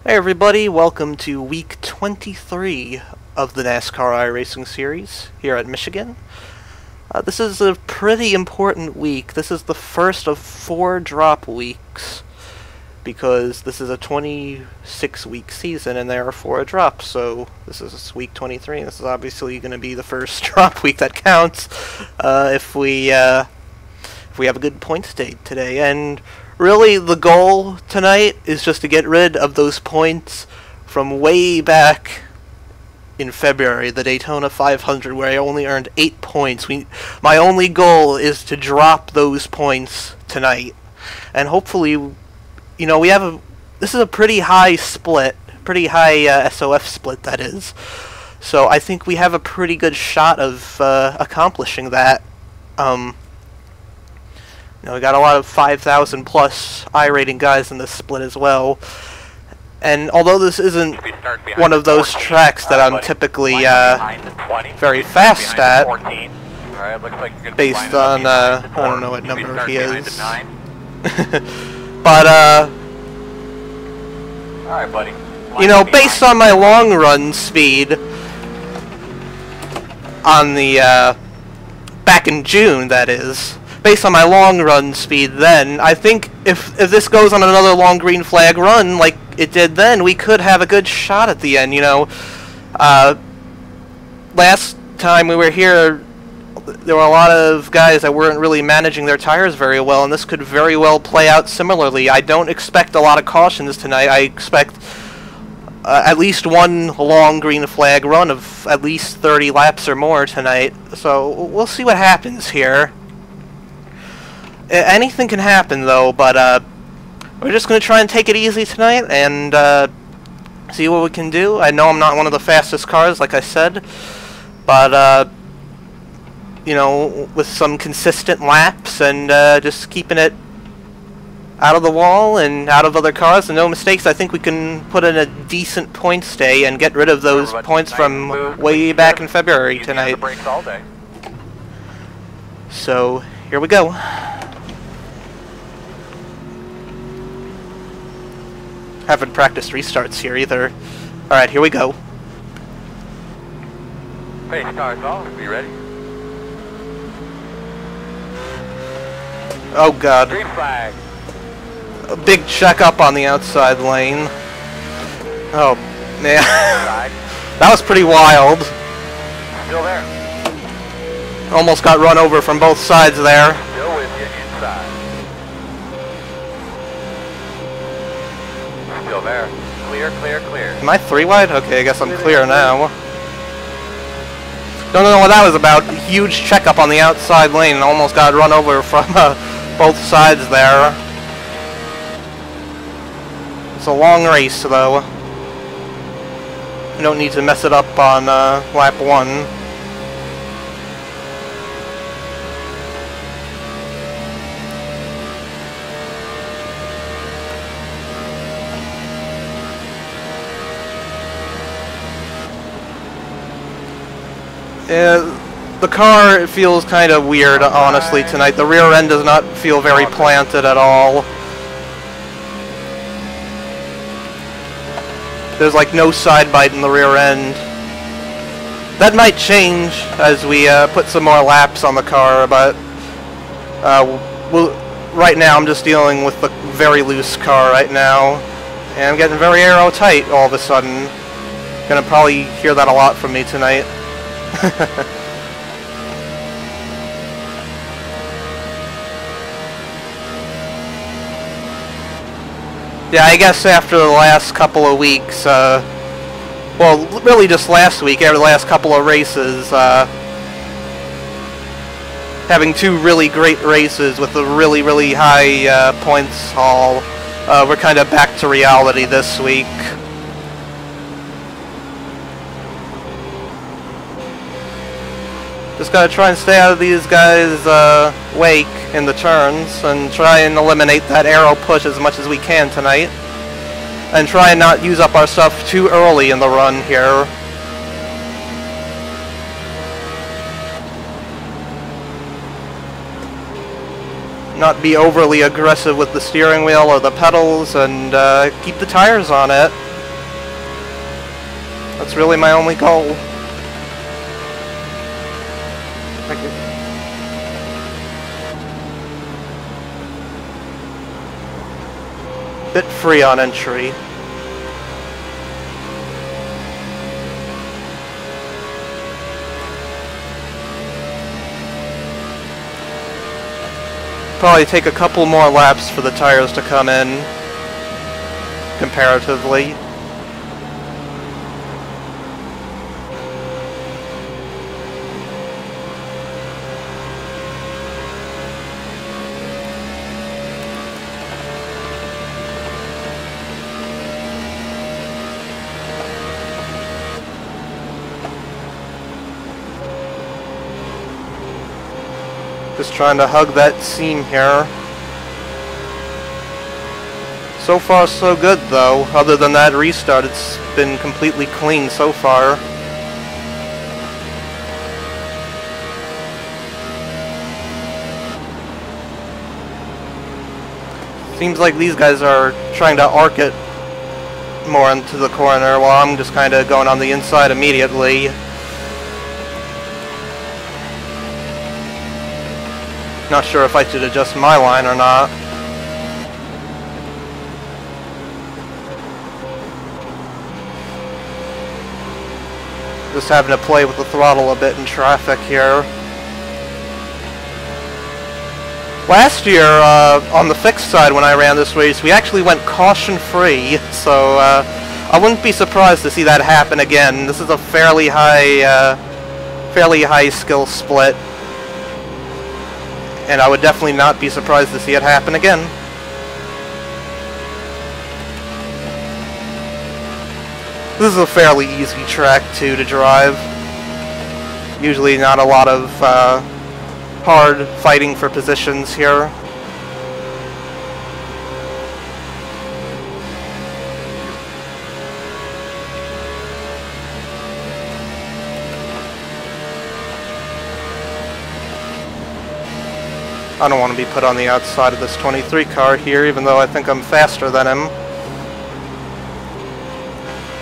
Hey everybody, welcome to week 23 of the Nascar iRacing series here at Michigan. This is a pretty important week. This is the first of 4 drop weeks because this is a 26-week season and there are 4 drops, so this is week 23 and this is obviously going to be the first drop week that counts if we have a good points day today. And really, the goal tonight is just to get rid of those points from way back in February, the Daytona 500, where I only earned 8 points. My only goal is to drop those points tonight. And hopefully, you know, this is a pretty high split, pretty high SOF split, that is. So I think we have a pretty good shot of accomplishing that. You know, we got a lot of 5,000 plus iRating guys in this split as well. And although this isn't one of those tracks that I'm typically very fast at, based on, I don't know what number he is. But, you know, based on my long run speed on the, back in June, that is, based on my long run speed then, I think if this goes on another long green flag run like it did then, we could have a good shot at the end, you know. Last time we were here, there were a lot of guys that weren't really managing their tires very well, and this could very well play out similarly. I don't expect a lot of cautions tonight. I expect at least one long green flag run of at least 30 laps or more tonight, so we'll see what happens here. Anything can happen, though, but we're just going to try and take it easy tonight and see what we can do. I know I'm not one of the fastest cars, like I said, but, you know, with some consistent laps and just keeping it out of the wall and out of other cars and no mistakes, I think we can put in a decent points day and get rid of those points from way back in February tonight. So, here we go. Haven't practiced restarts here either. Alright, here we go. Hey, start off. Be ready. Oh god. Green flag. A big checkup on the outside lane. Oh, man. That was pretty wild. Still there. Almost got run over from both sides there. Still with you inside. Still there. Clear, clear, clear. Am I 3 wide? Okay, I guess I'm clear now. Don't know what that was about. Huge checkup on the outside lane and almost got run over from both sides there. It's a long race, though. You don't need to mess it up on lap 1. The car feels kind of weird, honestly, tonight. The rear end does not feel very planted at all. There's like no side bite in the rear end. That might change as we put some more laps on the car, but right now I'm just dealing with the very loose car right now. And I'm getting very aero tight all of a sudden. Gonna probably hear that a lot from me tonight. Yeah, I guess after the last couple of weeks, well, really just last week, after the last couple of races, having 2 really great races with a really, really high points haul, we're kind of back to reality this week. Just gotta try and stay out of these guys' wake in the turns and try and eliminate that aero push as much as we can tonight. And try and not use up our stuff too early in the run here. Not be overly aggressive with the steering wheel or the pedals and keep the tires on it. That's really my only goal. Thank you. Bit free on entry. Probably take a couple more laps for the tires to come in, comparatively. Just trying to hug that seam here. So far so good though. Other than that restart, it's been completely clean so far. Seems like these guys are trying to arc it more into the corner while I'm just kind of going on the inside immediately. Not sure if I should adjust my line or not. Just having to play with the throttle a bit in traffic here. Last year, on the fixed side when I ran this race, we actually went caution-free, so I wouldn't be surprised to see that happen again. This is a fairly high skill split. And I would definitely not be surprised to see it happen again. This is a fairly easy track, too, to drive. Usually not a lot of hard fighting for positions here. I don't want to be put on the outside of this 23 car here, even though I think I'm faster than him.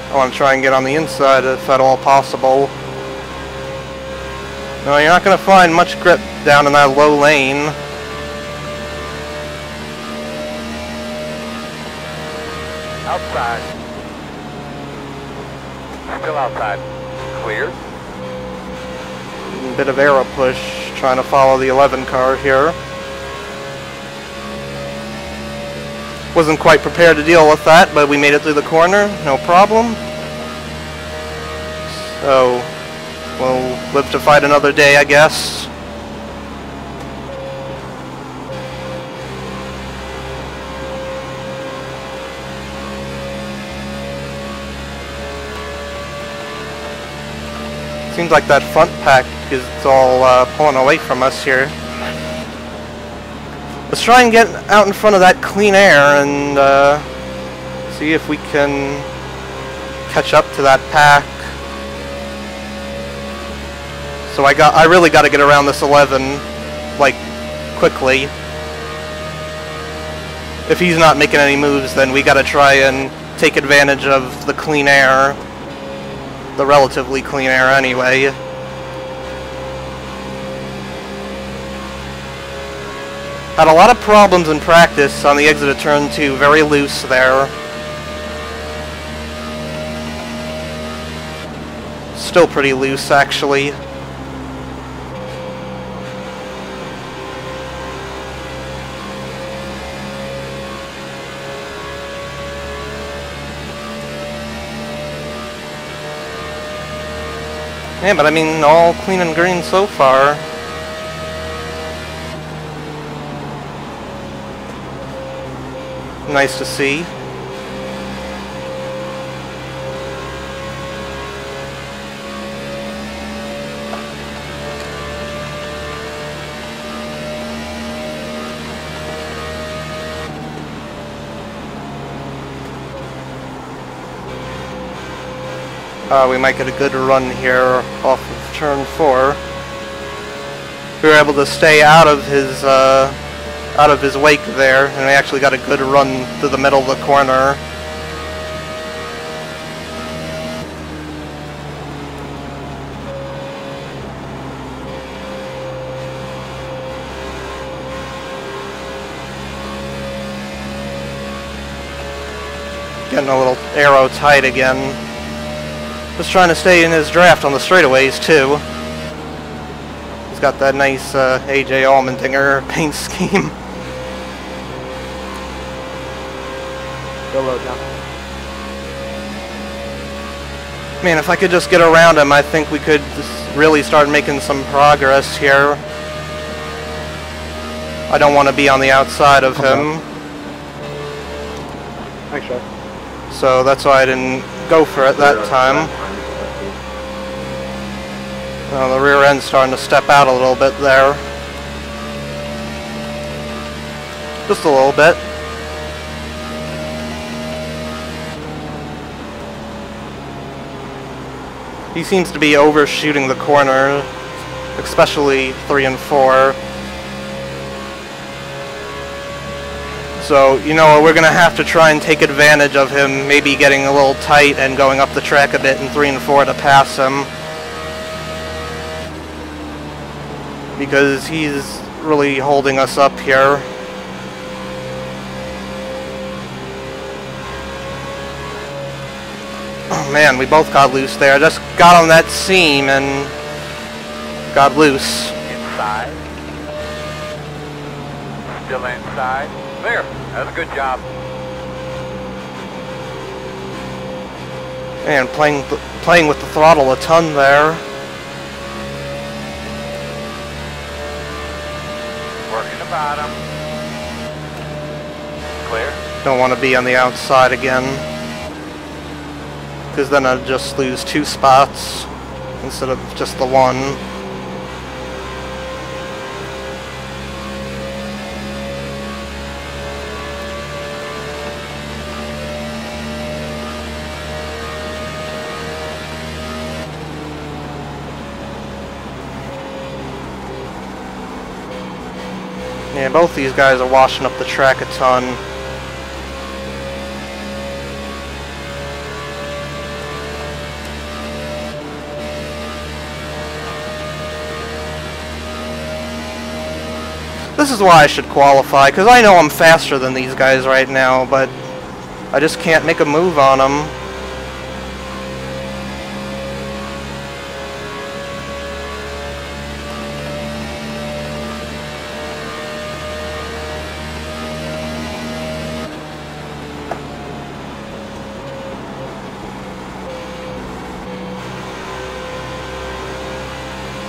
I want to try and get on the inside if at all possible. No, you're not going to find much grip down in that low lane. Outside. Still outside. Clear. Bit of aero push, trying to follow the 11 car here. Wasn't quite prepared to deal with that, but we made it through the corner, no problem. So, we'll live to fight another day, I guess. Seems like that front pack is all pulling away from us here. Let's try and get out in front of that clean air and see if we can catch up to that pack. So I really got to get around this 11, like, quickly. If he's not making any moves, then we got to try and take advantage of the clean air, the relatively clean air anyway. Had a lot of problems in practice on the exit of turn 2, very loose there. Still pretty loose, actually. Yeah, but I mean, all clean and green so far. Nice to see. We might get a good run here off of turn 4. We were able to stay out of his wake there, and we actually got a good run through the middle of the corner. getting a little aero tight again. Just trying to stay in his draft on the straightaways too. He's got that nice AJ Allmendinger paint scheme. Go low, John. Man, if I could just get around him, I think we could just really start making some progress here. I don't want to be on the outside of him. Thanks, Jeff. So that's why I didn't go for it that time. The rear end's starting to step out a little bit there. Just a little bit. He seems to be overshooting the corner, especially 3 and 4. So, you know, we're going to have to try and take advantage of him maybe getting a little tight and going up the track a bit in 3 and 4 to pass him. Because he's really holding us up here. Oh man, we both got loose there. Just got on that seam and got loose. Inside. Still inside. There. That's a good job. Man, playing with the throttle a ton there. Working the bottom. Clear. Don't want to be on the outside again, because then I'd just lose 2 spots instead of just the 1. Yeah, both these guys are washing up the track a ton. This is why I should qualify, because I know I'm faster than these guys right now, but I just can't make a move on them.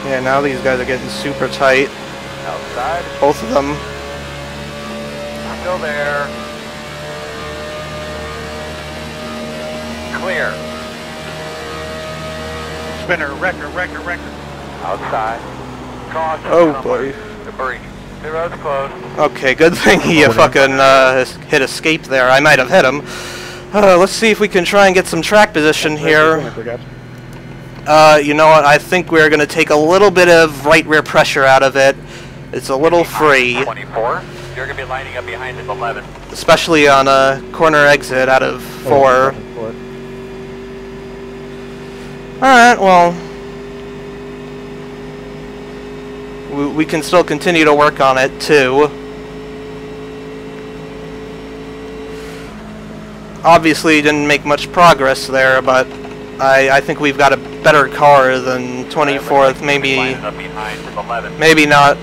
Yeah, now these guys are getting super tight. Outside. Both of them. Still there. Clear. Spinner, wrecker. Outside. Caution. Oh boy. Debris. The road's closed. Okay, good thing he fucking hit escape there. I might have hit him. Let's see if we can try and get some track position here. You know what? I think we're going to take a little bit of right rear pressure out of it. It's a little free. 24. You're going to be lining up behind him 11. Especially on a corner exit out of 4. Alright, well, we can still continue to work on it too. Obviously didn't make much progress there, but I think we've got a better car than 24th, maybe not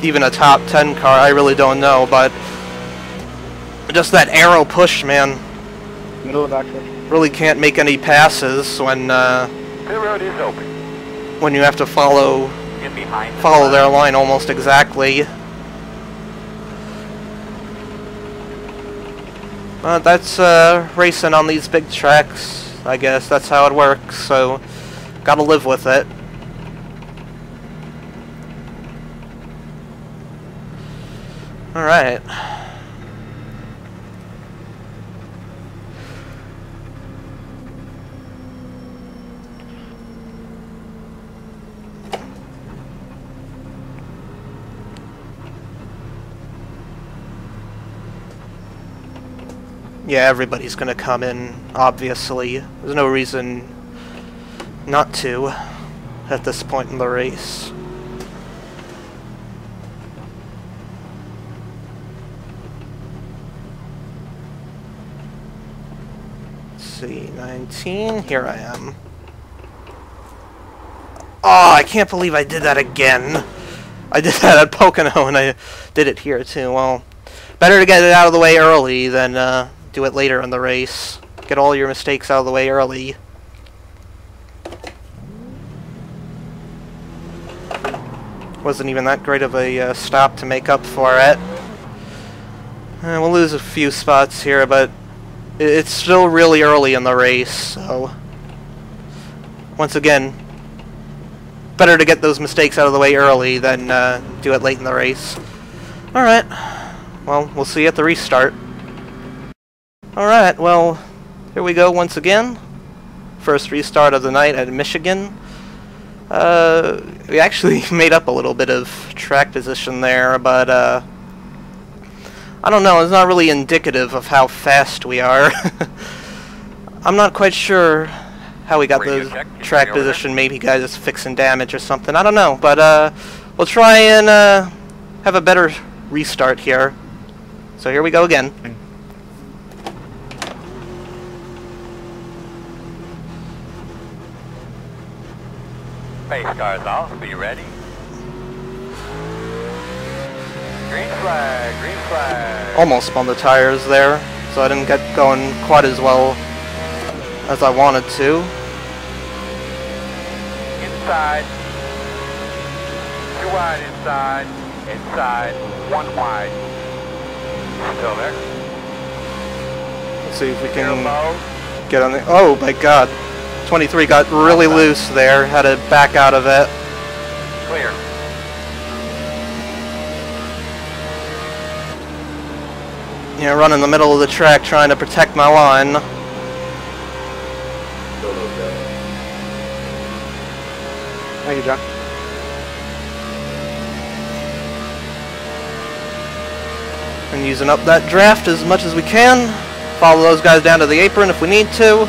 even a top 10 car, I really don't know, but just that aero push, man. Middle of backstretch. Really can't make any passes when The road is open. when you have to follow Get behind him. their line almost exactly. That's racing on these big tracks. I guess that's how it works, so gotta live with it. Alright. Yeah, everybody's gonna come in, obviously. There's no reason not to at this point in the race. see, 19, here I am. Oh, I can't believe I did that again. I did that at Pocono, and I did it here too. Well, better to get it out of the way early than do it later in the race. Get all your mistakes out of the way early. Wasn't even that great of a stop to make up for it. We'll lose a few spots here, but it's still really early in the race, so once again, better to get those mistakes out of the way early than do it late in the race. Alright, well, we'll see you at the restart. Alright, well, here we go once again. First restart of the night at Michigan. We actually made up a little bit of track position there, but I don't know, it's not really indicative of how fast we are. I'm not quite sure how we got the track position. Maybe you guys just fixing damage or something. I don't know, but we'll try and have a better restart here. So here we go again. Pace cars off, be ready. Green flag, green flag. Almost spun the tires there, so I didn't get going quite as well as I wanted to. Inside. 2 wide inside. Inside. 1 wide. Still there. Let's see if we can get on the... Oh my god. 23 got really loose there. Had to back out of it. Clear. Yeah, run in the middle of the track trying to protect my line. Thank you, John. And using up that draft as much as we can. Follow those guys down to the apron if we need to.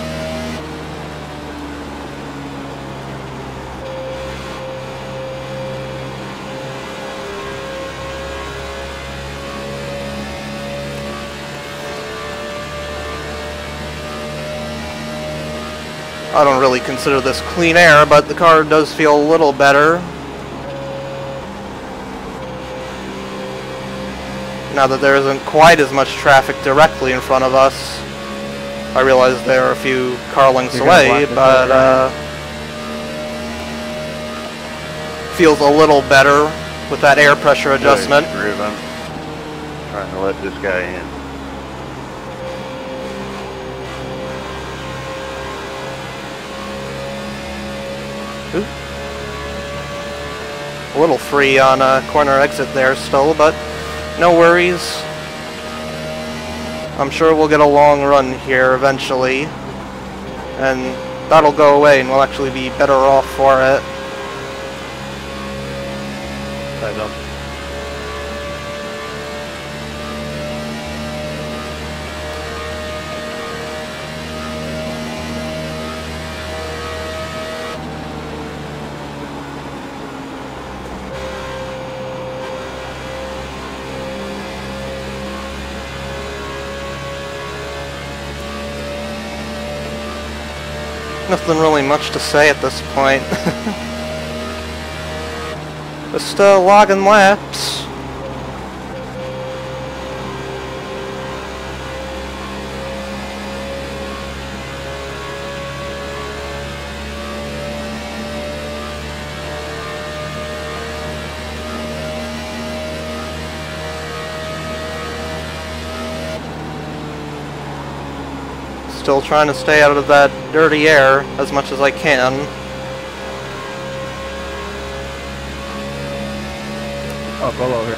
I don't really consider this clean air, but the car does feel a little better now that there isn't quite as much traffic directly in front of us. I realize there are a few car lengths away, but feels a little better with that air pressure adjustment. I'm trying to let this guy in. Ooh. A little free on a corner exit there still, but no worries. I'm sure we'll get a long run here eventually, and that'll go away and we'll actually be better off for it. I don't. Nothing really much to say at this point. Just logging laps. Still trying to stay out of that dirty air as much as I can. Oh, go over.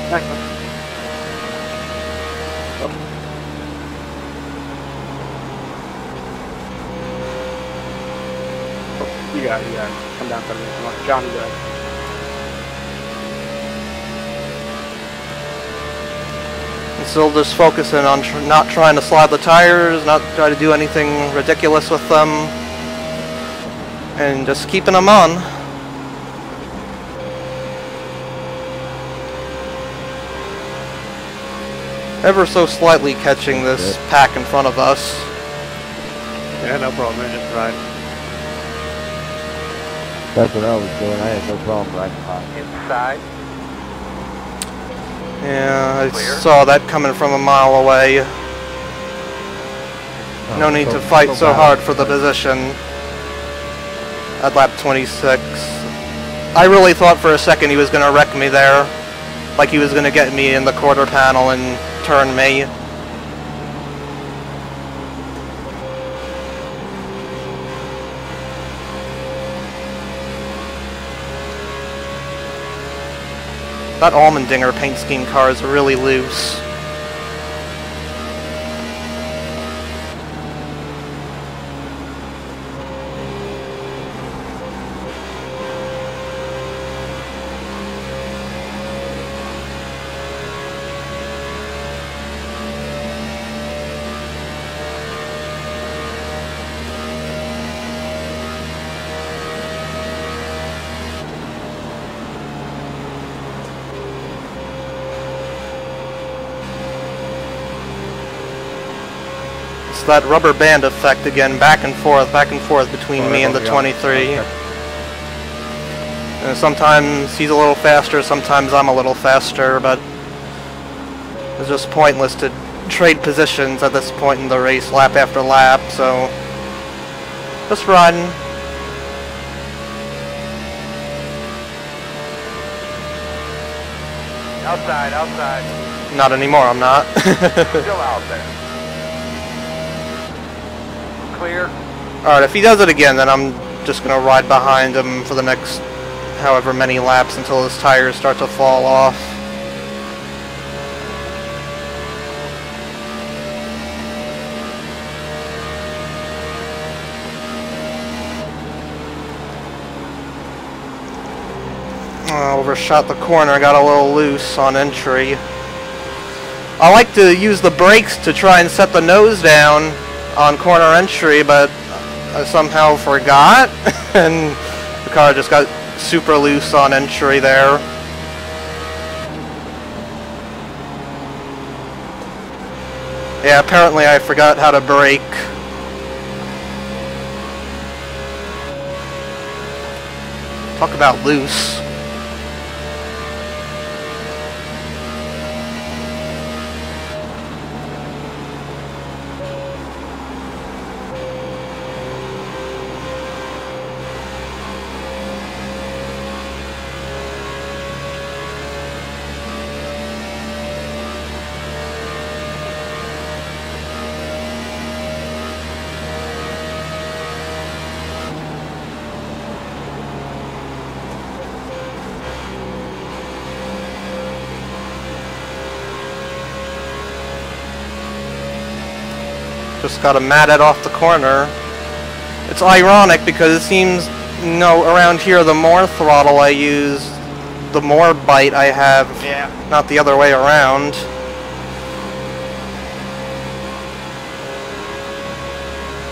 Back up. Oh. Oh, you got it. Come down for me. Come on, John, you got it. Still just focusing on not trying to slide the tires, not try to do anything ridiculous with them, and just keeping them on. Ever so slightly catching this pack in front of us. Yeah, no problem, man. Just ride. That's what I was doing. I had no problem riding high. Inside. Yeah, I Clear. saw that coming from a mile away. No need to fight so hard for the position. At lap 26. I really thought for a second he was going to wreck me there. Like he was going to get me in the quarter panel and turn me. That Almendinger paint scheme car is really loose. It's that rubber band effect again, back and forth between me and the 23. And sometimes he's a little faster, sometimes I'm a little faster, but it's just pointless to trade positions at this point in the race, lap after lap, so just riding. Outside, outside. Not anymore, I'm not. Still out there. Clear. Alright, if he does it again, then I'm just going to ride behind him for the next however many laps until his tires start to fall off. Overshot the corner, got a little loose on entry. I like to use the brakes to try and set the nose down on corner entry, but I somehow forgot, and the car just got super loose on entry there. Yeah, apparently I forgot how to brake. Talk about loose. Just got to mat it off the corner. It's ironic because it seems, you know, around here the more throttle I use, the more bite I have. Yeah. Not the other way around.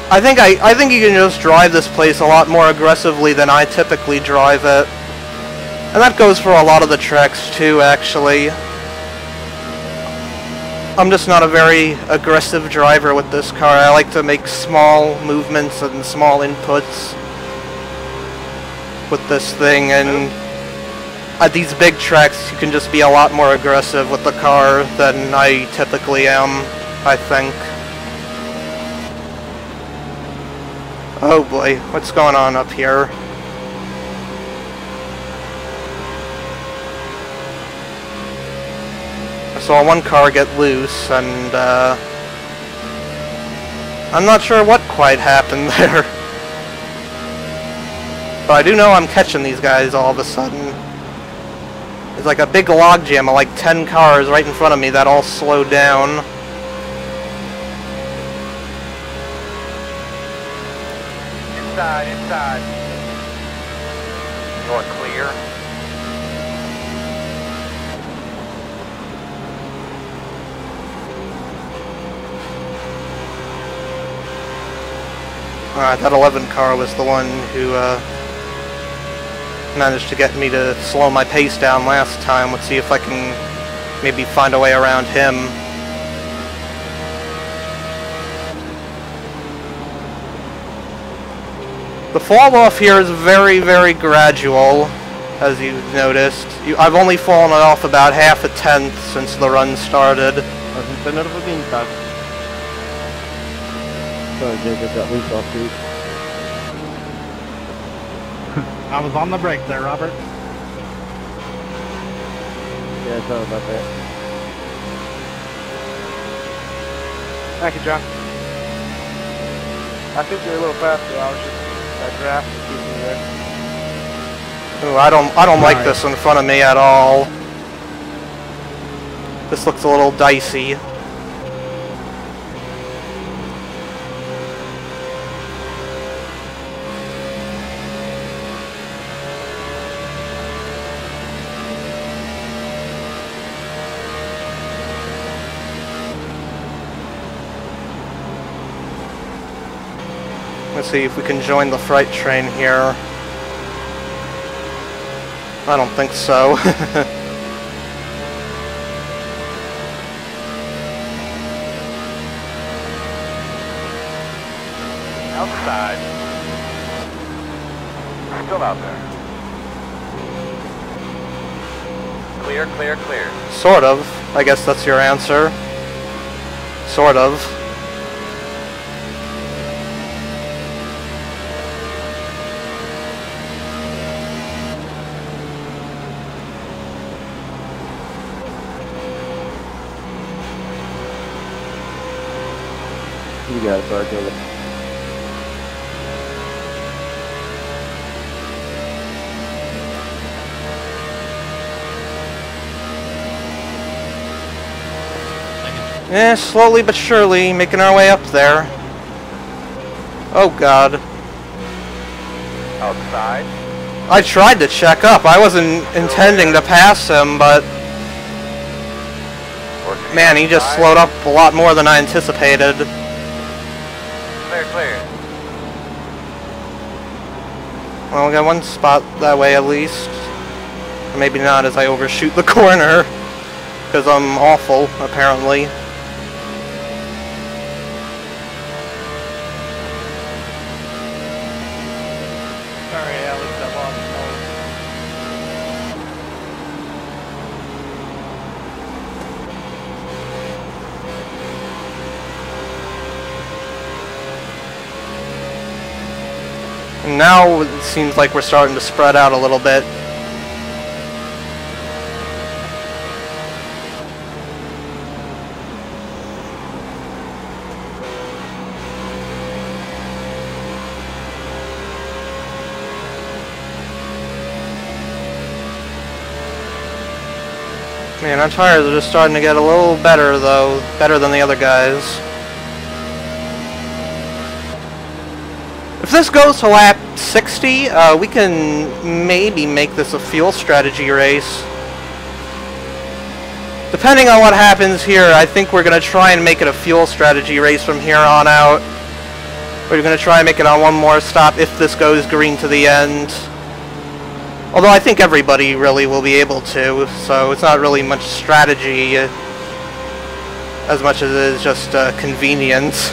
I think you can just drive this place a lot more aggressively than I typically drive it. And that goes for a lot of the tracks too, actually. I'm just not a very aggressive driver with this car. I like to make small movements and small inputs with this thing, and at these big tracks you can just be a lot more aggressive with the car than I typically am, I think. Oh boy, what's going on up here? I saw one car get loose, and I'm not sure what quite happened there. But I do know I'm catching these guys all of a sudden. There's like a big logjam of like 10 cars right in front of me that all slowed down. Inside. You're clear. Alright, that 11 car was the one who managed to get me to slow my pace down last time. Let's see if I can maybe find a way around him. The fall off here is very, very gradual, as you've noticed. I've only fallen off about half a tenth since the run started. Sorry, Jacob, got loose off too. I was on the brake there, Robert. Yeah, sorry about that. Thank you, John. I think you're a little faster. I was just that draft to keep me there. Ooh, I don't like this in front of me at all. This looks a little dicey. Let's see if we can join the freight train here. I don't think so. Outside. Still out there. Clear, clear, clear. Sort of. I guess that's your answer. Sort of. You got it, sorry, Jacob. Yeah, slowly but surely, making our way up there. Oh god. Outside. I tried to check up. I wasn't intending to pass him, but man, he just slowed up a lot more than I anticipated. Clear, clear. Well, we got one spot that way at least. Or maybe not as I overshoot the corner. Because I'm awful, apparently. Sorry, Alex, I lost mode. And now it seems like we're starting to spread out a little bit. Man, our tires are just starting to get a little better, though. Better than the other guys. If this goes to lap 60, we can maybe make this a fuel strategy race. Depending on what happens here, I think we're going to try and make it a fuel strategy race from here on out. We're going to try and make it on one more stop if this goes green to the end. Although I think everybody really will be able to, so it's not really much strategy as much as it is just convenience.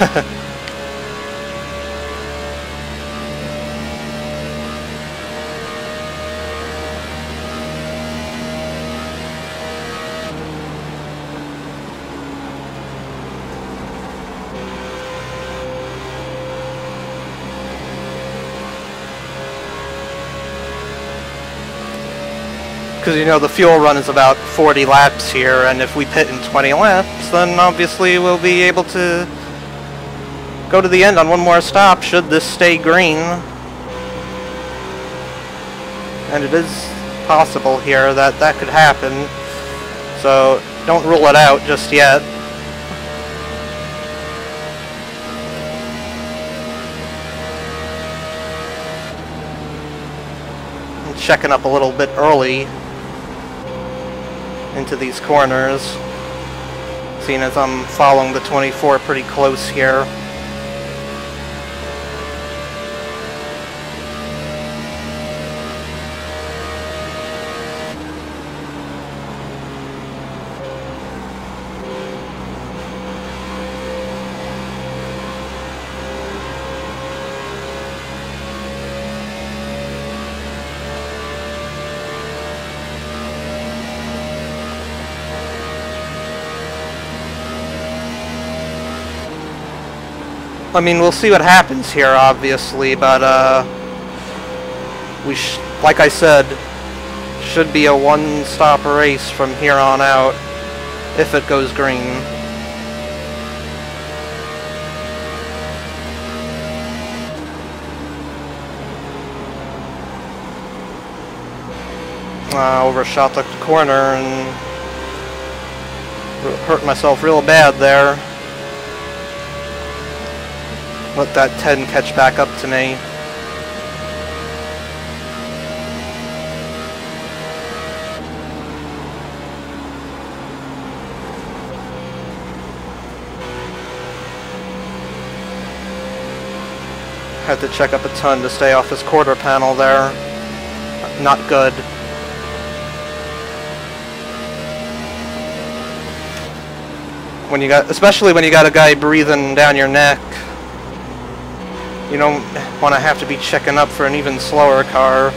Because, you know, the fuel run is about 40 laps here, and if we pit in 20 laps, then obviously we'll be able to go to the end on one more stop, should this stay green. And it is possible here that that could happen, so don't rule it out just yet. I'm checking up a little bit early into these corners, seeing as I'm following the 24 pretty close here. I mean, we'll see what happens here, obviously, but, like I said, should be a one-stop race from here on out, if it goes green. Overshot the corner and hurt myself real bad there. Let that 10 catch back up to me. Had to check up a ton to stay off his quarter panel there. Not good. When you got, especially when you got a guy breathing down your neck, you don't want to have to be checking up for an even slower car.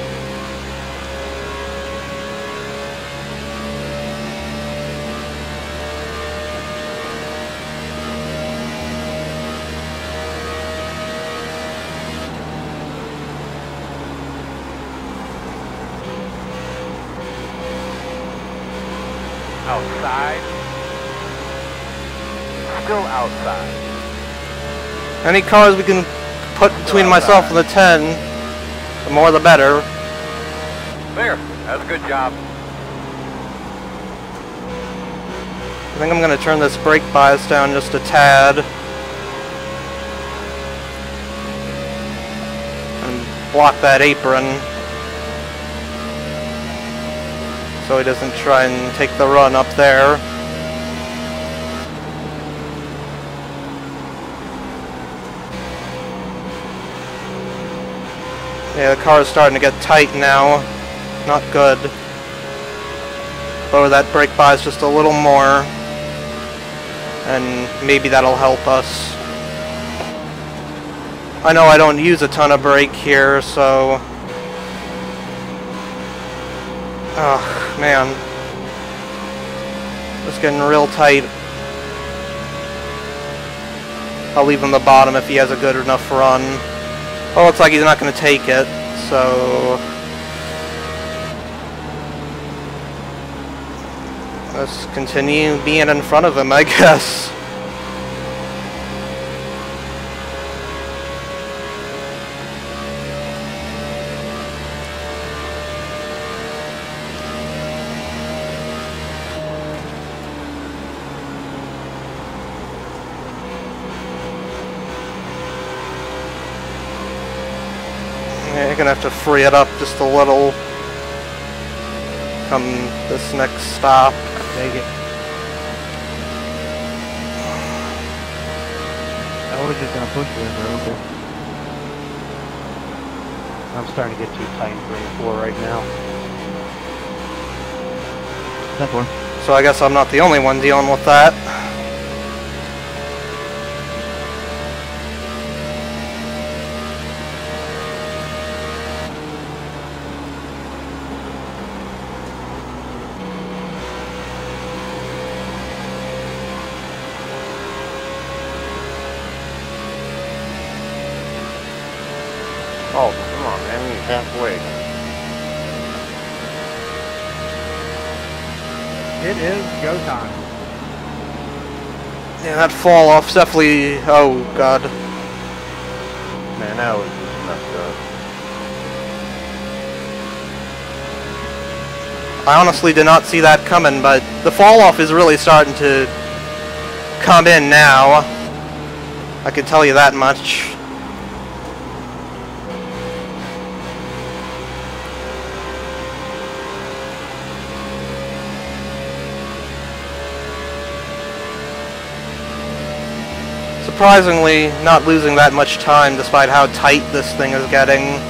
Outside. Still outside. Any cars we can put between myself and the 10, the more the better. There. That's a good job. I think I'm going to turn this brake bias down just a tad. And block that apron. So he doesn't try and take the run up there. Yeah, the car is starting to get tight now. Not good. Lower that brake bias just a little more. And maybe that'll help us. I know I don't use a ton of brake here, so... Oh, man. It's getting real tight. I'll leave him the bottom if he has a good enough run. Well, looks like he's not going to take it, so... Let's continue being in front of him, I guess. Yeah, you're gonna have to free it up just a little. Come this next stop. Take it. I was just gonna push it in there, okay. I'm starting to get too tight for 4 right now. That one. So I guess I'm not the only one dealing with that. Oh, come on, man. He's halfway. It is go time. Yeah, that fall off's definitely... Oh, God. Man, that was just messed up. I honestly did not see that coming, but the fall off is really starting to come in now. I can tell you that much. Surprisingly, not losing that much time despite how tight this thing is getting.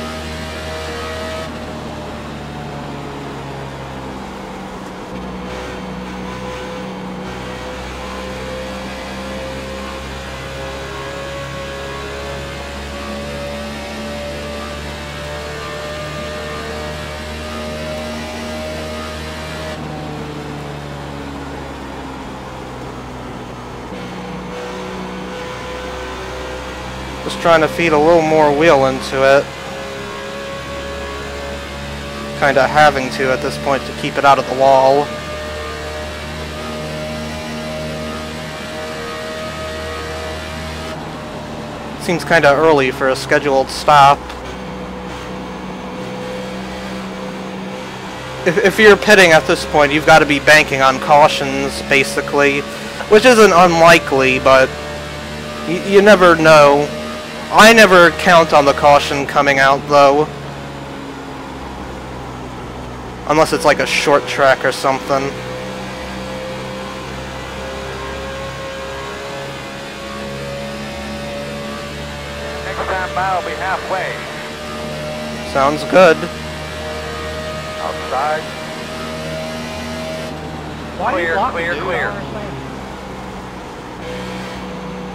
Just trying to feed a little more wheel into it. Kinda having to at this point to keep it out of the wall. Seems kinda early for a scheduled stop. If you're pitting at this point, you've got to be banking on cautions, basically. Which isn't unlikely, but you never know. I never count on the caution coming out, though. Unless it's like a short track or something. Next time by will be halfway. Sounds good. Outside. Clear, clear, clear.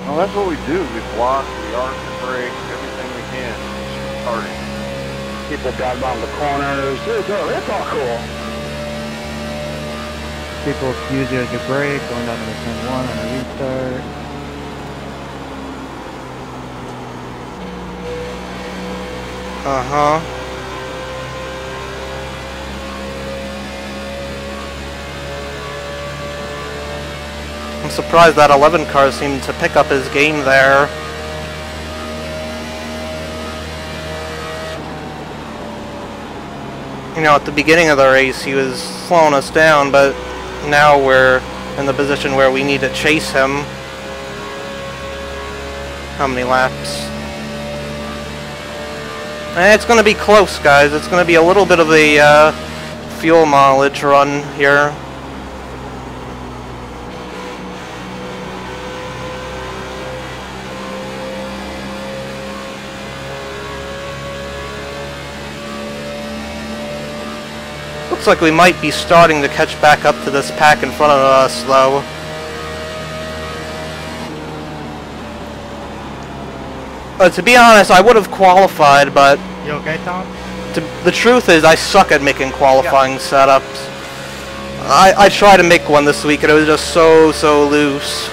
Well, that's what we do. We block, we arc the brake, everything we can. Starting. People drive around the corners. It's all cool. People use it as a brake, going down to the turn 1 on a restart. Uh-huh. I'm surprised that 11 car seemed to pick up his game there. You know, at the beginning of the race, he was slowing us down, but now we're in the position where we need to chase him. How many laps? It's going to be close, guys. It's going to be a little bit of a fuel mileage run here. Looks like we might be starting to catch back up to this pack in front of us, though. To be honest, I would have qualified, but You okay, Tom? the truth is I suck at making qualifying setups. I tried to make one this week and it was just so loose.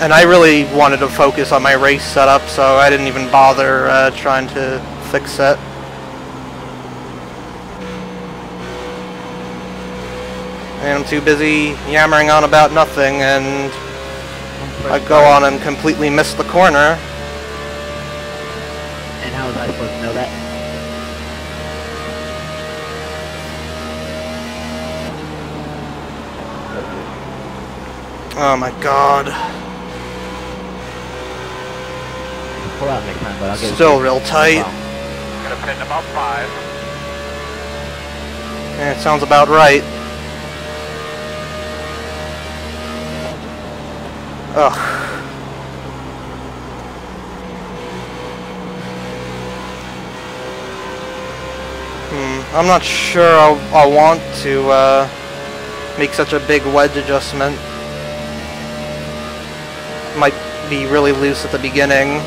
And I really wanted to focus on my race setup, so I didn't even bother trying to fix it. And I'm too busy yammering on about nothing, and I go on and completely miss the corner. And how was I supposed to know that? Oh my god. Pull out next time, but I'll get Still real tight. Gonna pit in about 5. Yeah, it sounds about right. Ugh. I'm not sure I'll want to make such a big wedge adjustment. Might be really loose at the beginning.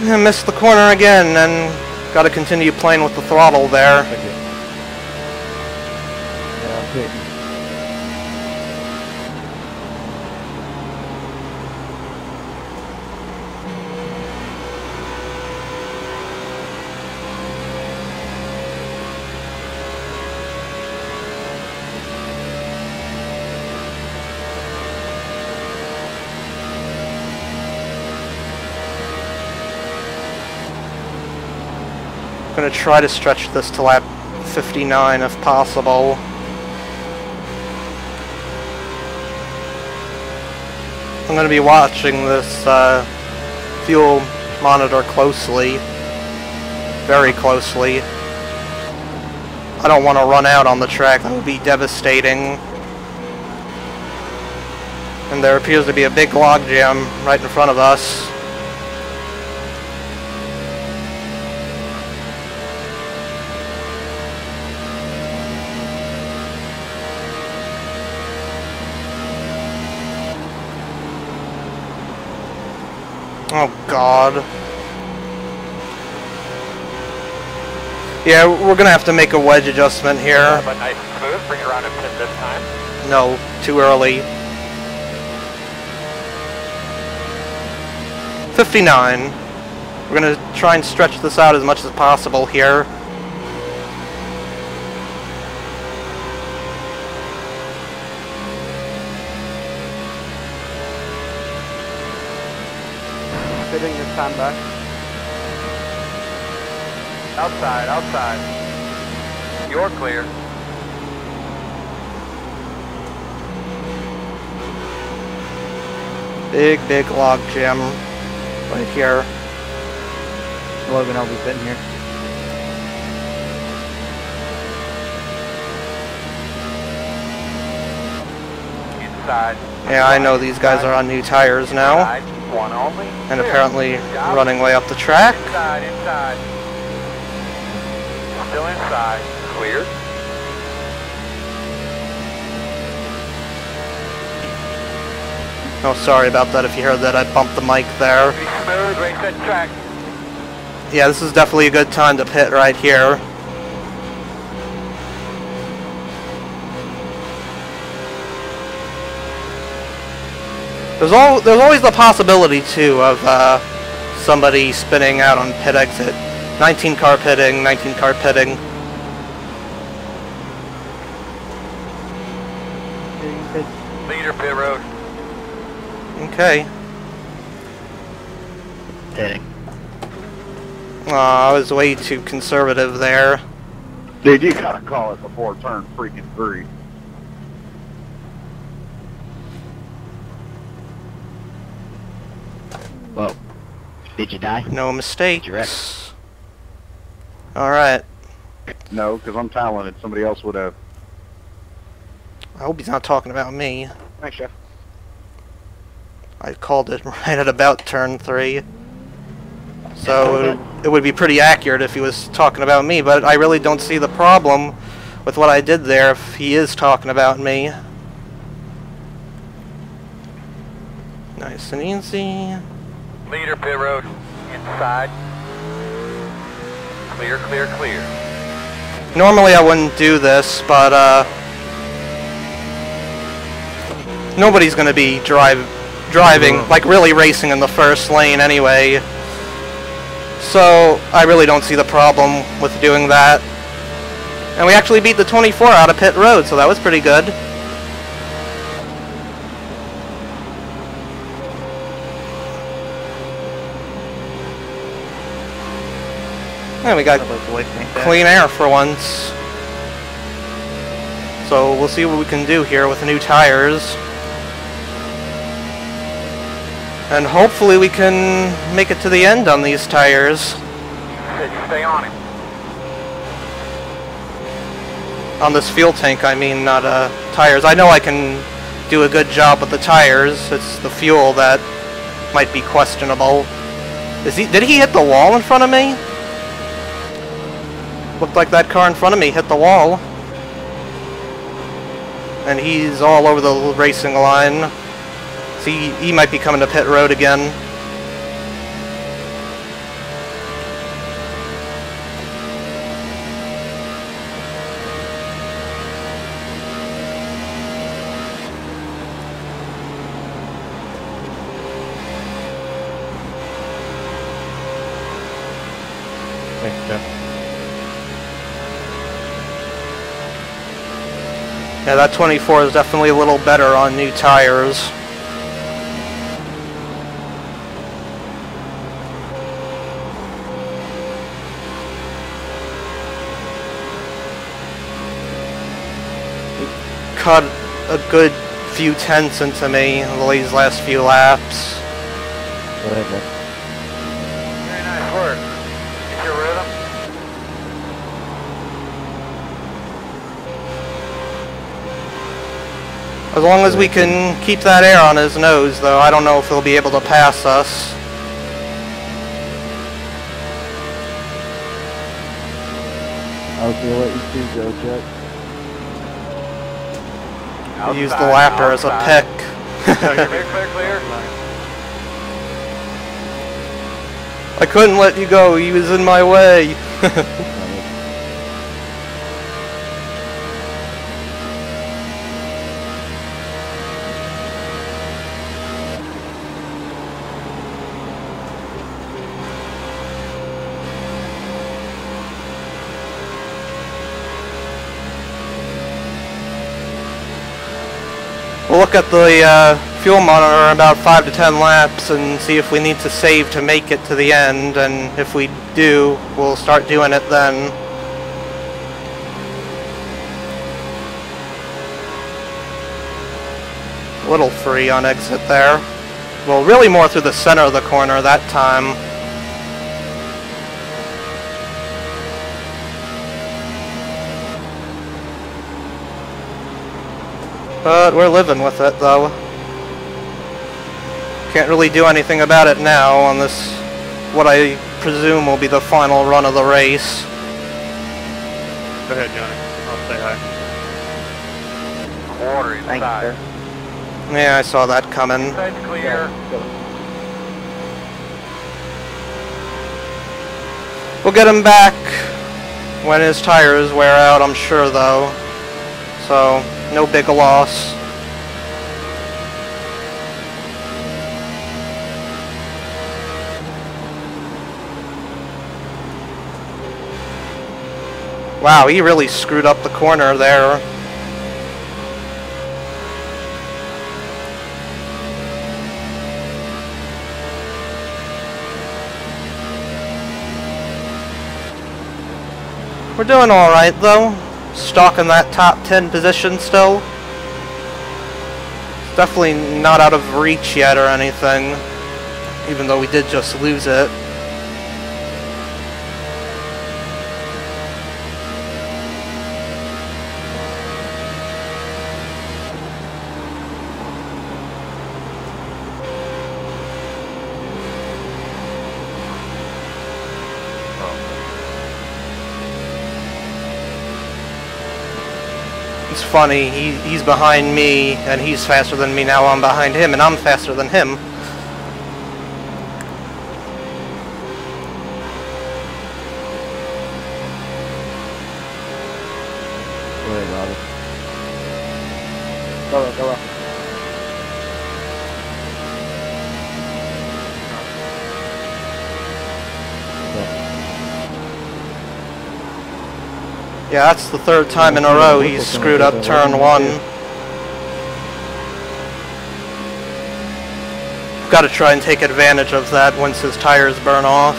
I missed the corner again, and gotta continue playing with the throttle there. Yeah, okay. I'm gonna try to stretch this to lap 59 if possible. I'm gonna be watching this fuel monitor closely. Very closely. I don't want to run out on the track. That would be devastating. And there appears to be a big logjam right in front of us. Oh god. Yeah, we're gonna have to make a wedge adjustment here. But nice and smooth. Bring it around and pin this time. No, too early. 59. We're gonna try and stretch this out as much as possible here. Fitting this time back. Outside, outside. You're clear. Big log jam right here. Logan, I'll be sitting here. Inside. Yeah, I know these guys are on new tires now, Inside. One only. and Clear. apparently Good job. running way up the track. Inside, inside. Still inside. Clear. Oh, sorry about that if you heard that. I bumped the mic there. Pretty smooth. Race that track. Yeah, this is definitely a good time to pit right here. There's always the possibility, too, of somebody spinning out on pit exit. 19 car pitting, 19 car pitting. Leader pit road. Okay. Pitting. Aw, I was way too conservative there. Dude, you gotta call it before turn freaking 3. Whoa. Did you die? No mistakes. Direct. Alright. No, because I'm talented. Somebody else would have. I hope he's not talking about me. Thanks, Chef. I called it right at about turn 3. So it would be pretty accurate if he was talking about me, but I really don't see the problem with what I did there if he is talking about me. Nice and easy. Leader pit road. Inside. Clear, clear, clear. Normally I wouldn't do this, but nobody's going to be driving, like really racing in the first lane anyway. So I really don't see the problem with doing that. And we actually beat the 24 out of pit road, so that was pretty good. And we got clean air for once. So we'll see what we can do here with the new tires. And hopefully we can make it to the end on these tires. Stay on him. On this fuel tank, I mean, not tires. I know I can do a good job with the tires. It's the fuel that might be questionable. Did he hit the wall in front of me? Looked like that car in front of me hit the wall. And he's all over the racing line. See, he might be coming to pit road again. Thanks, Jeff. Yeah, that 24 is definitely a little better on new tires. Cut a good few tenths into me these last few laps. Go ahead, Jeff. Very nice work. Get your rhythm. As long as we can keep that air on his nose, though, I don't know if he'll be able to pass us. I was gonna let you two go, Chuck. Use the lapper as a pick. Clear, clear, clear. I couldn't let you go, he was in my way. We'll look at the fuel monitor in about 5 to 10 laps and see if we need to save to make it to the end, and if we do, we'll start doing it then. A little free on exit there. Well, really more through the center of the corner that time. But we're living with it, though. Can't really do anything about it now on this, what I presume will be the final run of the race. Go ahead, Johnny. I'll say hi. Quarter inside. Yeah, I saw that coming. Inside's clear. We'll get him back when his tires wear out, I'm sure, though. So, no big loss. Wow, he really screwed up the corner there. We're doing alright though. Stuck in that top 10 position still. It's definitely not out of reach yet or anything, even though we did just lose it. It's funny, he's behind me, and he's faster than me. Now I'm behind him, and I'm faster than him. Go ahead, Robert. Go. Yeah, that's the third time in a row he's screwed up turn 1. Got to try and take advantage of that once his tires burn off.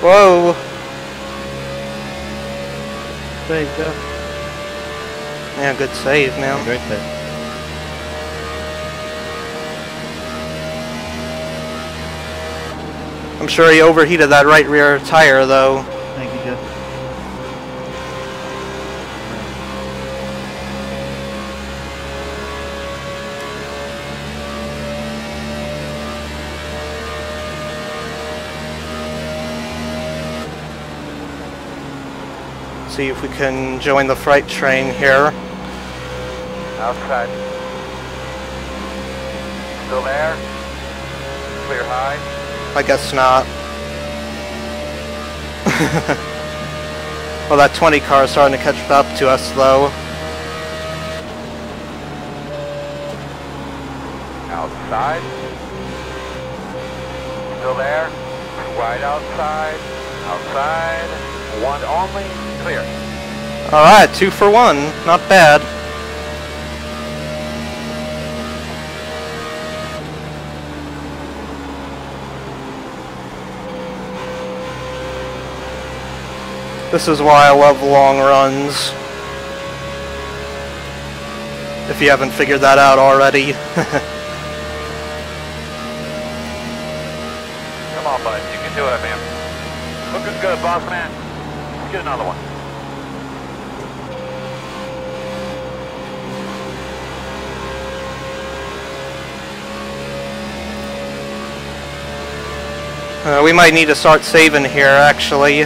Whoa! Save, Jeff. Yeah, good save now. Great save. I'm sure he overheated that right rear tire though. Thank you, Jeff. See if we can join the freight train here. Outside. Still there? Clear high. I guess not. Well, that 20 car is starting to catch up to us though. Outside. Still there? Wide outside. Outside. One only. Clear. Alright, 2 for 1. Not bad. This is why I love long runs. If you haven't figured that out already. Come on, bud. You can do it, man. Looking good, boss man. Let's get another one. We might need to start saving here, actually.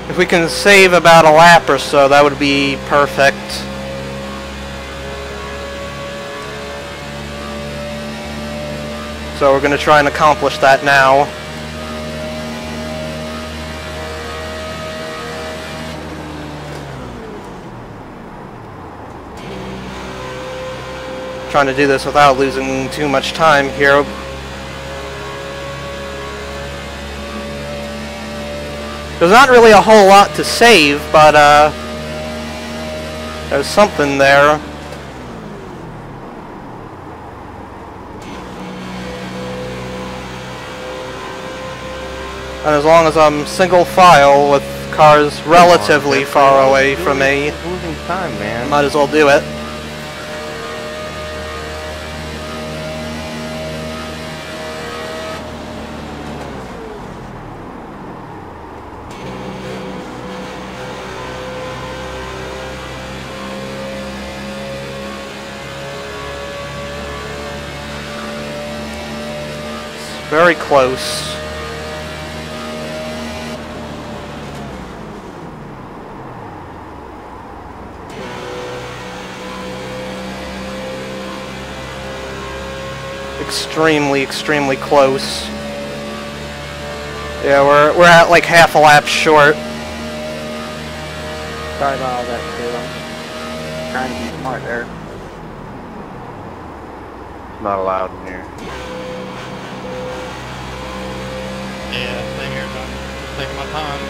If we can save about a lap or so, that would be perfect. So we're going to try and accomplish that now. trying to do this without losing too much time here. There's not really a whole lot to save, but there's something there. And as long as I'm single file with cars relatively far away from me, Losing time, man. might as well do it. It's very close. Extremely close. Yeah, we're at like half a lap short. Sorry about all that, too. I'm trying to be smart there. It's not allowed in here. Yeah, same here, John. Just taking my time.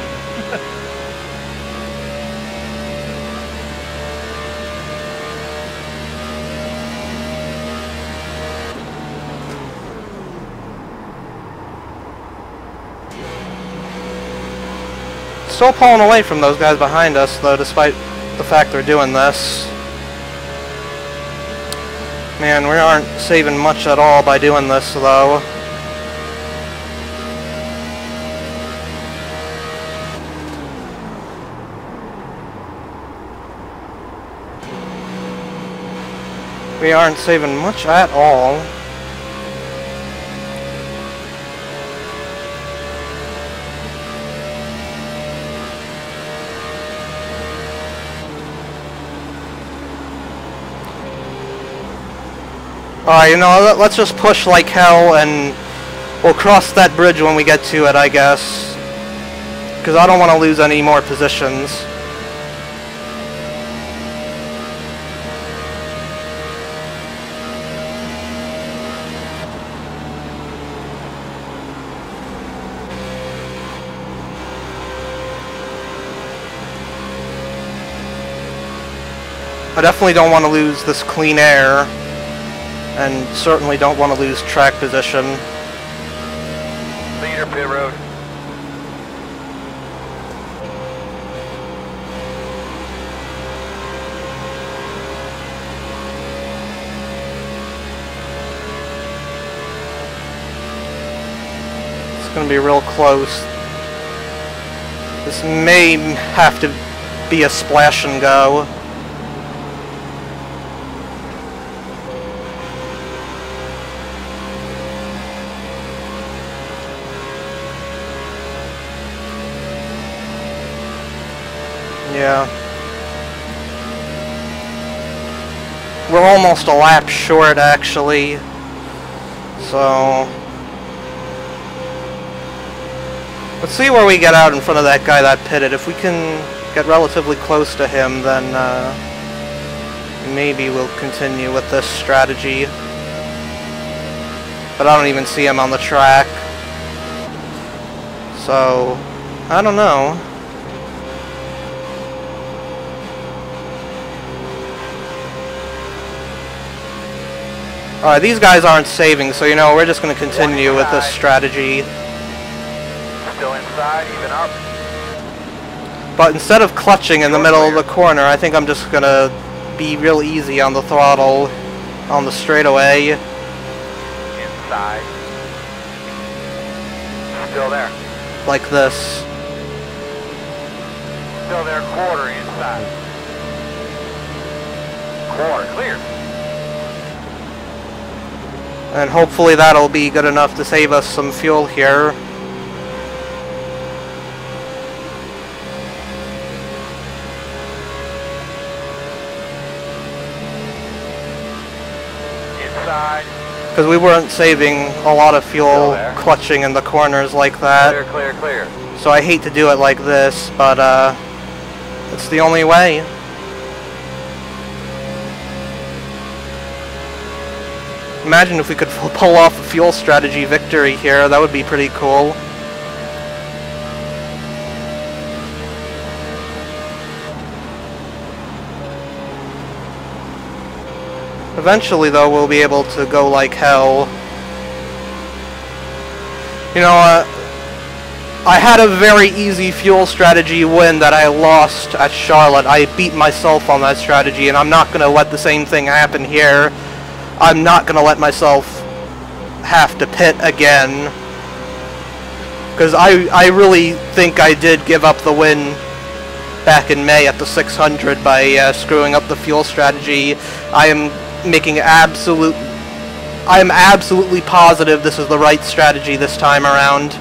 Still pulling away from those guys behind us, though, despite the fact they're doing this. Man, we aren't saving much at all by doing this, though. We aren't saving much at all. Alright, you know, let's just push like hell and we'll cross that bridge when we get to it, I guess. Because I don't want to lose any more positions. I definitely don't want to lose this clean air. And certainly don't want to lose track position. Leader, pit road. It's going to be real close. This may have to be a splash and go. Yeah. We're almost a lap short, actually. So let's see where we get out in front of that guy that pitted. If we can get relatively close to him, then maybe we'll continue with this strategy. But I don't even see him on the track. So I don't know. Alright, these guys aren't saving, so you know, we're just going to continue with this strategy. Still inside, even up. But instead of clutching in the middle of the corner, I think I'm just going to be real easy on the throttle on the straightaway. Inside. Still there. Like this. Still there, quarter inside. Quarter, clear. And hopefully that'll be good enough to save us some fuel here. Inside. Because we weren't saving a lot of fuel clutching in the corners like that. Clear, clear, clear. So I hate to do it like this, but it's the only way. Imagine if we could pull off a fuel strategy victory here. That would be pretty cool. Eventually, though, we'll be able to go like hell. You know, I had a very easy fuel strategy win that I lost at Charlotte. I beat myself on that strategy, and I'm not going to let the same thing happen here. I'm not going to let myself have to pit again. Because I really think I did give up the win back in May at the 600 by screwing up the fuel strategy. I am absolutely positive this is the right strategy this time around.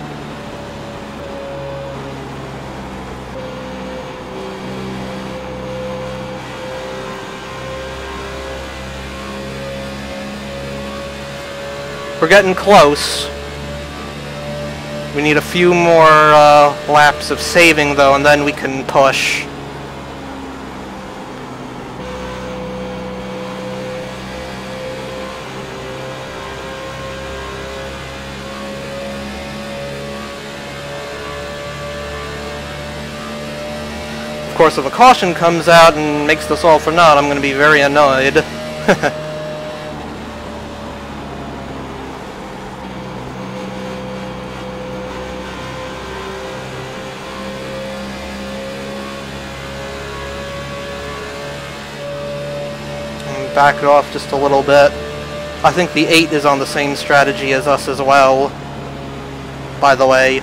We're getting close. We need a few more laps of saving though, and then we can push. Of course, if a caution comes out and makes this all for naught, I'm going to be very annoyed. Back it off just a little bit. I think the 8 is on the same strategy as us as well, by the way.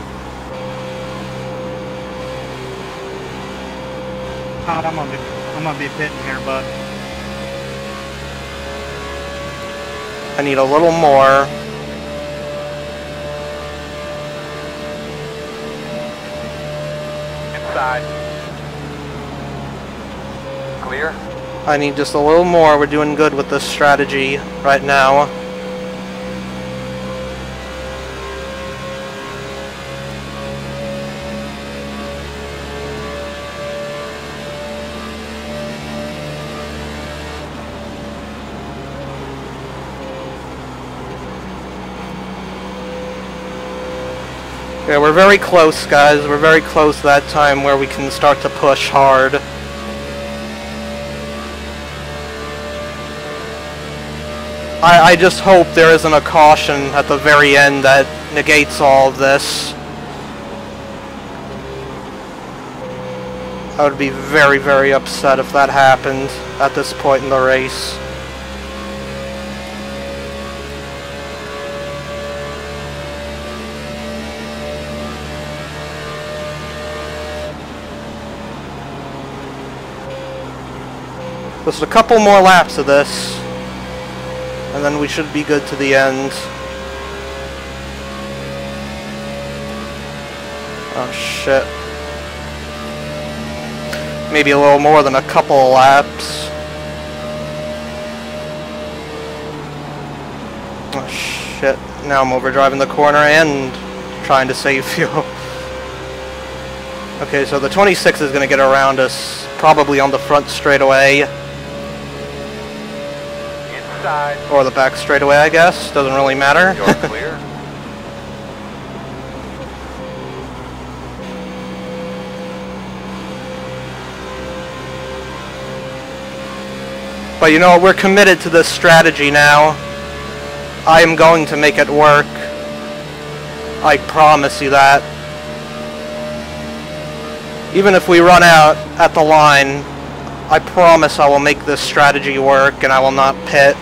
I'm gonna be pitting here, bud. I need a little more. Inside. Clear. I need just a little more. We're doing good with this strategy right now. Yeah, we're very close, guys. We're very close to that time where we can start to push hard. I just hope there isn't a caution at the very end that negates all of this. I would be very, very upset if that happened at this point in the race. Just a couple more laps of this, and then we should be good to the end. Oh shit. Maybe a little more than a couple of laps. Oh shit. Now I'm overdriving the corner and trying to save fuel. Okay, so the 26 is going to get around us, probably on the front straightaway. Or the back straightaway, I guess. Doesn't really matter. You're clear. But you know what? We're committed to this strategy now. I am going to make it work. I promise you that. Even if we run out at the line, I promise I will make this strategy work and I will not pit.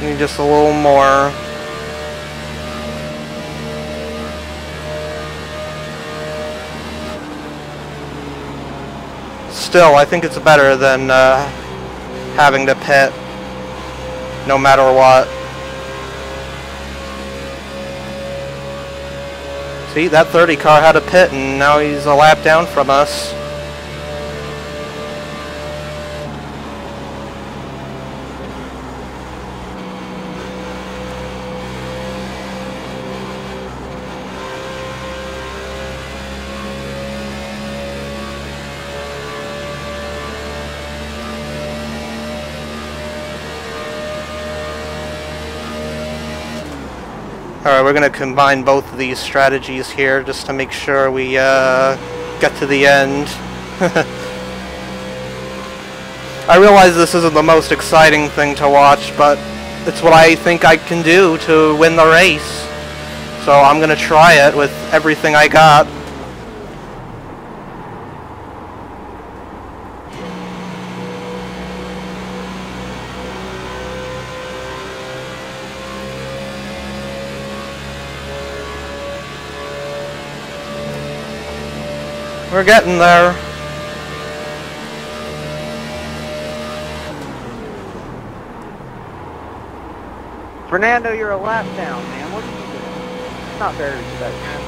Need just a little more. Still, I think it's better than having to pit no matter what. See, that 30 car had a pit, and now he's a lap down from us. Alright, we're going to combine both of these strategies here just to make sure we get to the end. I realize this isn't the most exciting thing to watch, but it's what I think I can do to win the race. So I'm going to try it with everything I got. We're getting there. Fernando, you're a lap down, man. What are you doing? It's not very respectful.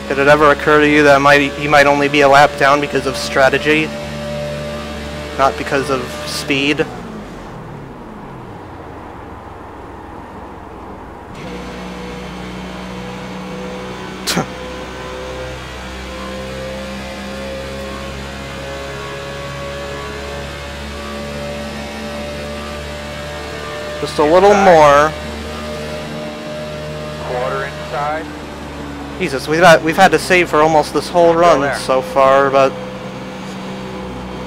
Did it ever occur to you that he might only be a lap down because of strategy, not because of speed? Just a little more. Quarter inside. Jesus, we've had to save for almost this whole run so far, but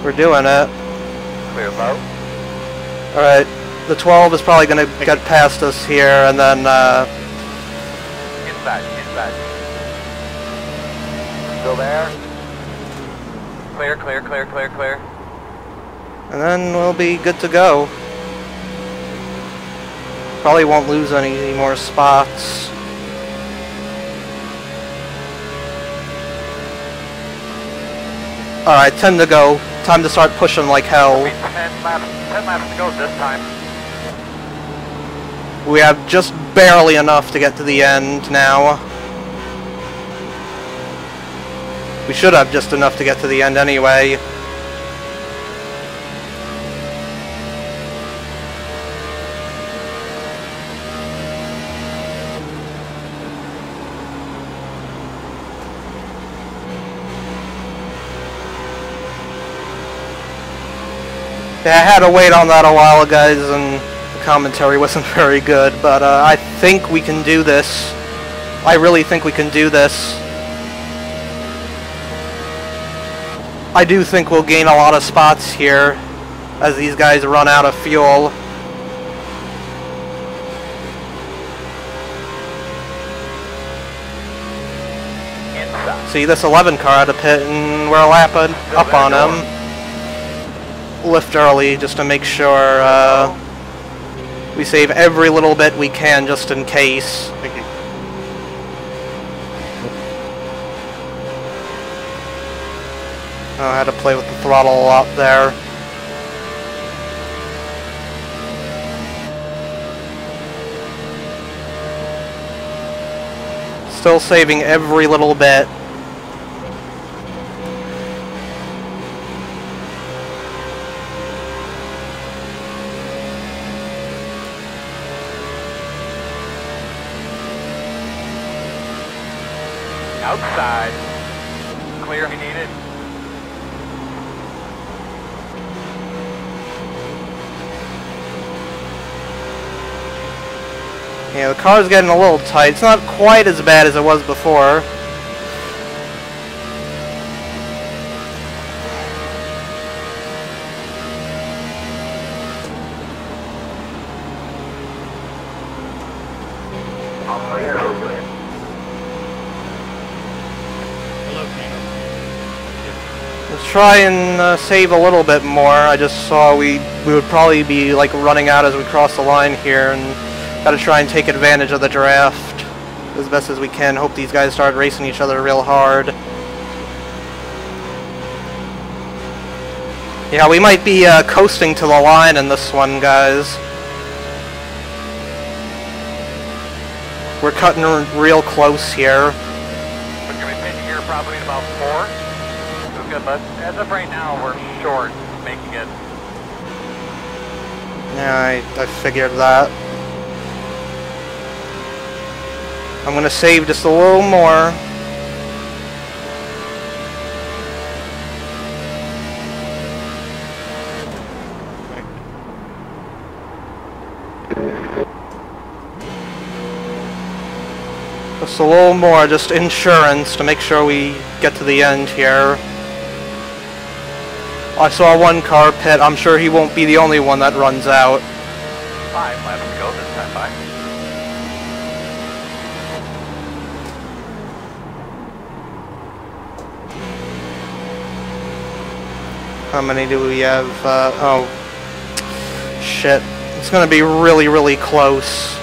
we're doing it. Clear low. Alright, the 12 is probably going to get past us here, and then Inside. Still there. Clear. and then we'll be good to go. Probably won't lose any more spots. Alright, 10 to go. Time to start pushing like hell. 10 laps to go this time. We have just barely enough to get to the end now. We should have just enough to get to the end anyway. Yeah, I had to wait on that a while, guys, and the commentary wasn't very good, but I think we can do this. I really think we can do this. I do think we'll gain a lot of spots here as these guys run out of fuel. Inside. See, this 11 car had a pit, and we're lapping up on him. Lift early just to make sure we save every little bit we can just in case. I had to play with the throttle a lot there. Still saving every little bit. Outside. Clear if you need it. Yeah, the car's getting a little tight. It's not quite as bad as it was before. Let's try and save a little bit more. I just saw we would probably be like running out as we cross the line here, and got to try and take advantage of the draft as best as we can. Hope these guys start racing each other real hard. Yeah, we might be coasting to the line in this one, guys. We're cutting real close here. We're going to be pitching here probably in about 4. So good, but as of right now, we're short making it. Yeah, I figured that. I'm gonna save just a little more. Just a little more, just insurance to make sure we get to the end here. I saw one car pit. I'm sure he won't be the only one that runs out. 5 laps to go this time, bye. How many do we have? Oh, shit. It's gonna be really, really close.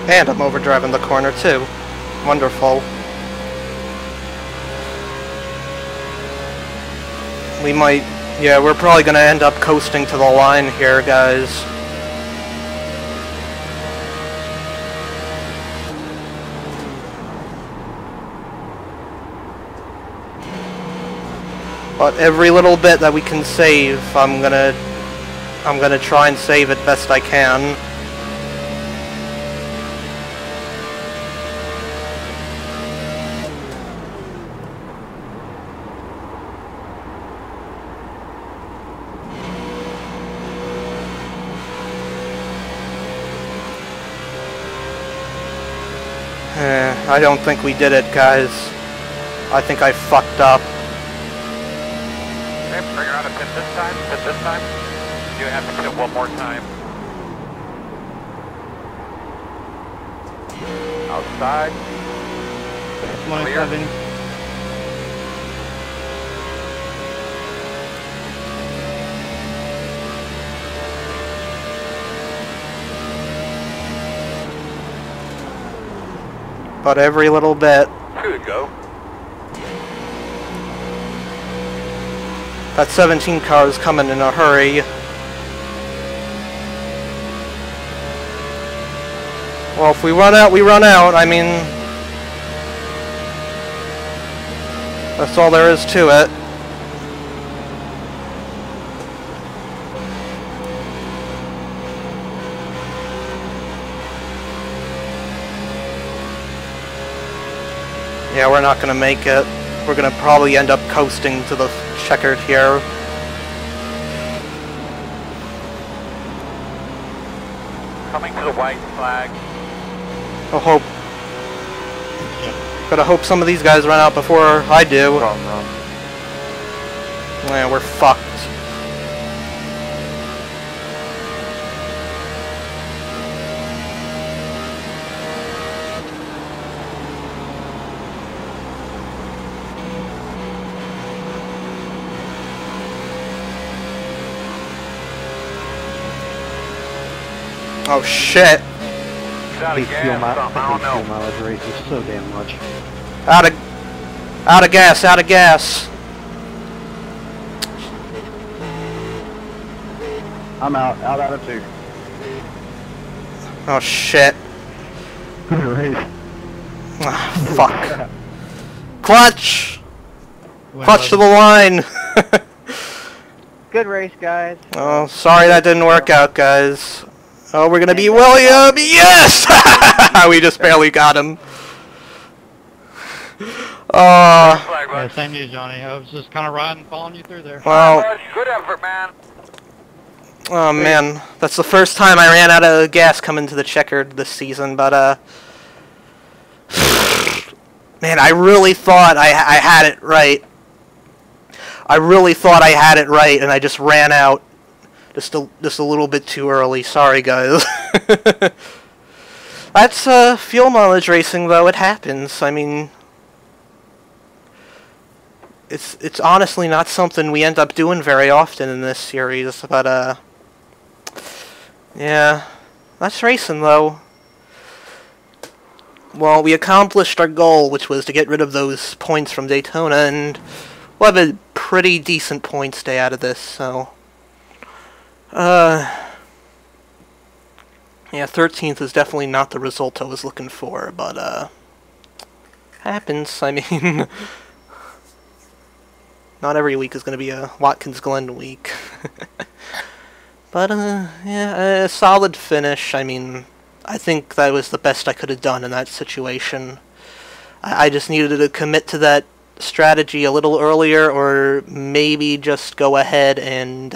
And I'm overdriving the corner too. Wonderful. We might... Yeah, we're probably gonna end up coasting to the line here, guys. But every little bit that we can save, I'm gonna try and save it best I can. I don't think we did it, guys. I think I fucked up. Okay, bring her out a pit this time, You have to pit one more time. Outside. Clear. 27. But every little bit. 2 to go. That 17 car is coming in a hurry. Well, if we run out, we run out. I mean, that's all there is to it. Yeah, we're not gonna make it. We're gonna probably end up coasting to the checkered here. Coming to the white flag. I hope. Gotta hope some of these guys run out before I do. Yeah, we're fucked. Oh shit! Out of gas, I don't know. Mileage race is so damn much. Out of gas, out of gas. I'm out of 2. Oh shit. Good race. Ah, fuck. Clutch! Well, Clutch to the line! Good race, guys. Oh, sorry that didn't work out, guys. Oh, we're gonna beat William! Yes! We just barely got him. Yeah, same to you, Johnny. I was just kind of riding, following you through there. Well, Good effort, man. oh man, that's the first time I ran out of gas coming to the checkered this season, but man, I really thought I had it right. I really thought I had it right, and I just ran out just a little bit too early. Sorry, guys. That's fuel mileage racing, though. It happens. I mean, it's honestly not something we end up doing very often in this series, but yeah, that's racing, though. well, we accomplished our goal, which was to get rid of those points from Daytona, and we'll have a pretty decent point stay out of this, so... yeah, 13th is definitely not the result I was looking for, but, happens. I mean, not every week is going to be a Watkins Glen week. But, yeah, a solid finish. I mean, I think that was the best I could have done in that situation. I just needed to commit to that strategy a little earlier, or maybe just go ahead and,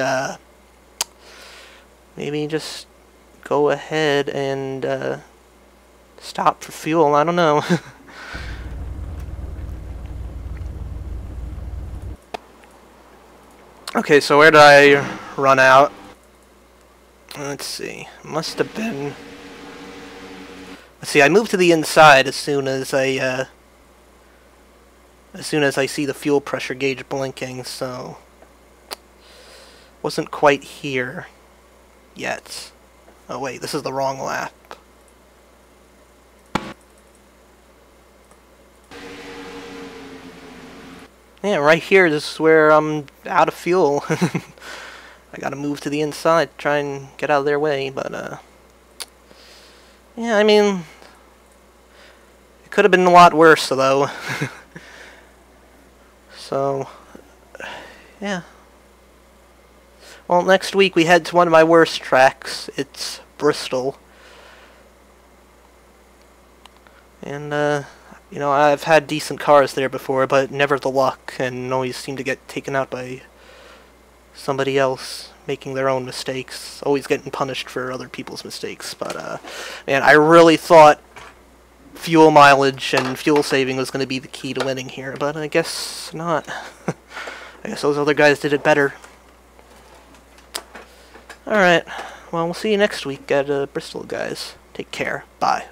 stop for fuel. I don't know. Okay, so where did I run out? Let's see. Must have been... Let's see, I moved to the inside as soon as I see the fuel pressure gauge blinking, so... Wasn't quite here yet. Oh wait, this is the wrong lap. Yeah, right here, this is where I'm out of fuel. I gotta move to the inside, try and get out of their way, but, yeah, I mean, it could have been a lot worse, though. So, yeah. Well, next week we head to one of my worst tracks. It's Bristol. And, you know, I've had decent cars there before, but never the luck, and always seem to get taken out by somebody else making their own mistakes, always getting punished for other people's mistakes. But, man, I really thought fuel mileage and fuel saving was going to be the key to winning here, but I guess not. I guess those other guys did it better. Alright, well, we'll see you next week at Bristol, guys. Take care. Bye.